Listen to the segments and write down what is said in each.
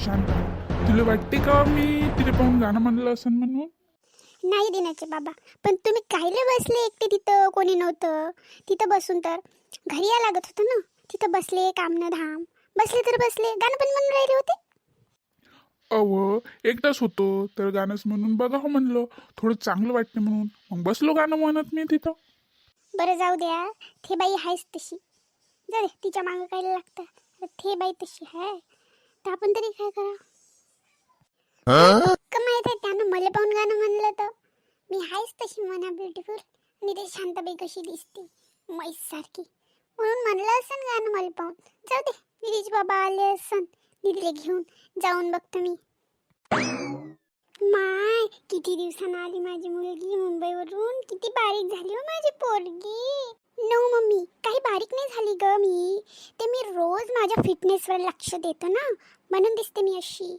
शांत. तुला वाटते का मी तिथे पाहून गाणं म्हणलं असं म्हणून? नाही दिनाचे बाबा, पण तुम्ही कायले बसले एकटे तिथं? कोणी नव्हतं तिथं बसून, तर घरी या लागत होतं ना. तिथं बसले, काम न धाम, बसले तर बसले, गाणं पण म्हणून राहिले होते. एकटाच होतो तर गाणंच म्हणून बघावं म्हणलं, थोडं चांगलं वाटते म्हणून मग बसलो गाणं म्हणत मी तिथं. बरं जाऊ द्या, थे बाई आहेच तशी. जाऊ दे, तिच्या मागं काय लागतं. थे बाई तशी आहे तर आपण तरी काय करा. का माहित आहे, त्यानं मला पाहून गाणं म्हणलं तर मी आहेच तशी म्हणा ब्युटिफुल. आणि ते शांताबाई कशी दिसते म्हैस सारखी, म्हणून म्हणलं असं गाणं मला पाहून. जाऊ दे, निलेश बाबा आले असन, निधीला घेऊन जाऊन बघतो मी. माय, किती दिवसानं आली माझी मुलगी मुंबईवरून. किती बारीक झाली हो माझी पोरगी. नो मम्मी, काही बारीक नाही झाली ग मी. ते मी रोज माझ्या फिटनेसवर लक्ष देतो ना, म्हणून दिसते मी अशी.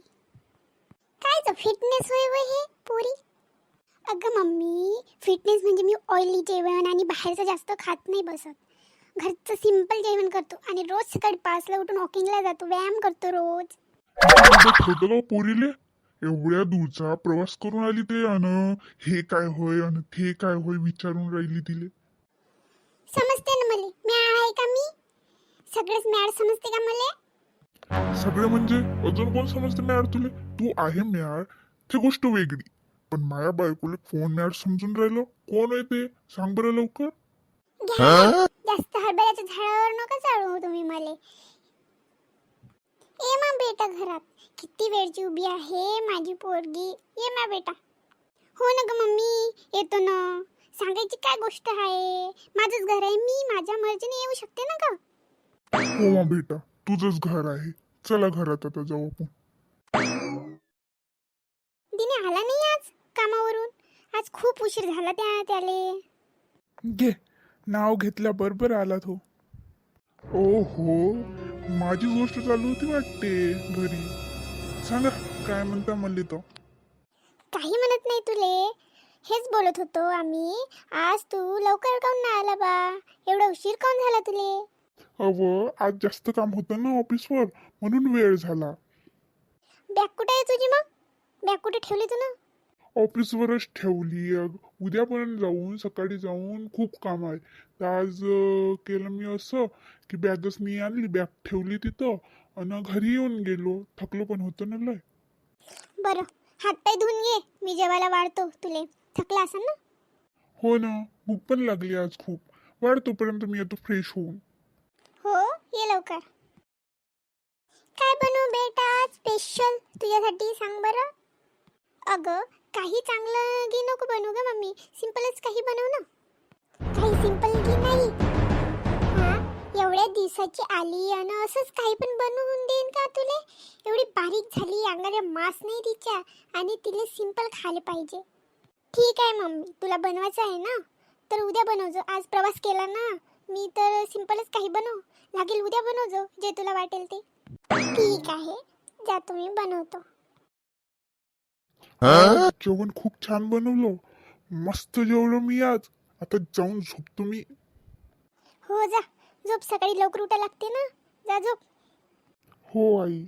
कायचं फिटनेस होय वय हे पोरी? अगं मम्मी, फिटनेस म्हणजे मी ऑइली जेवण आणि बाहेरचं जास्त खात नाही बसत. घरचं सिंपल जेवण करतो आणि रोज सकाळी 5ला उठून वॉकिंगला जातो, व्यायाम करतो रोज. ठेवतं का पोरीले? एवढ्या दूरचा प्रवास करून आली ते अन हे काय होय अन ते काय होय विचारून राहिली तिले. समजते ना मला, मॅड आहे का मी? सगळंच मॅड समजते का मला? सगळे म्हणजे अजून कोण समजते मॅड तुले? तू आहे मॅड ती गोष्ट वेगळी, पण माया बायकोले कोण मॅड समजून राहिलो? कोण आहे ते सांग बरं लवकर. घ्या, जास्त हरभऱ्याच्या झाडावर नका चालू तुम्ही मला. ये मा बेटा घरात, किती वेळची उभी आहे माझी पोरगी. ये मा बेटा. हो ना ग मम्मी, येतो ना. सांगायची काय गोष्ट आहे, माझंच घर आहे, मी माझ्या मर्जीने येऊ शकते ना ग. हो मा बेटा, तुझंच घर आहे. चला घरात आता जाऊ आपण. दिने आला नाही आज कामावरून. आज खूप उशीर झाला त्याले. घे, नाव घेतल्याबरोबर आला तो. ओ हो, माझी गोष्ट चालू होती वाटते घरी. सांगा काय म्हणता म्हणली तो. काही म्हणत नाही तुले, हेच बोलत होतो आम्ही. आज तू लवकर काऊन नाही आला बा? एवढा उशीर काऊन झाला तुले? आज जास्त काम होतं ना ऑफिसवर, म्हणून वेळ झाला. बॅग कुठे आहे तुझी मग? बॅग कुठे ठेवली तू ना? ऑफिसवरच ठेवली. उद्यापर्यंत जाऊन सकाळी जाऊन खूप काम आहे. तर आज केलं मी असं की बॅगच नाही आणली, बॅग ठेवली तिथं आणि घरी येऊन गेलो. थकलो पण होतं ना लय. बरं, हातपाय धुवून घे, मी जेवायला वाढतो तुले. थकला असेल ना? हो ना, भूक पण लागली आज खूप. वाढ तोपर्यंत मी येतो फ्रेश होऊन. हो, ये लवकर. काय बनवू बेटा स्पेशल तुझ्यासाठी, सांग बरं. अगं, काही चांगलं घे नको बनवू ग मम्मी, सिंपलच काही बनव ना. काही सिंपल घे नाही. हा, एवढ्या दिवसाची आली आणि असंच काही पण बनवून देईन का तुले? एवढी बारीक झाली, अंगाला मांस नाही तिच्या, आणि तिला सिंपल खायला पाहिजे. ठीक आहे मम्मी, तुला बनवायचं आहे ना तर उद्या बनवजो. आज प्रवास केला ना मी, तर सिंपलच काही बनव लागेल. उद्या बनवजो जे तुला वाटेल ते. ठीक आहे, जा तुम्ही बनवतो. जेवण खूप छान बनवलं, मस्त जेवलो मी आज. आता जाऊन झोपतो मी. हो जा झोप, सकाळी लवकर उठा लागते ना. जा झोप. हो आई.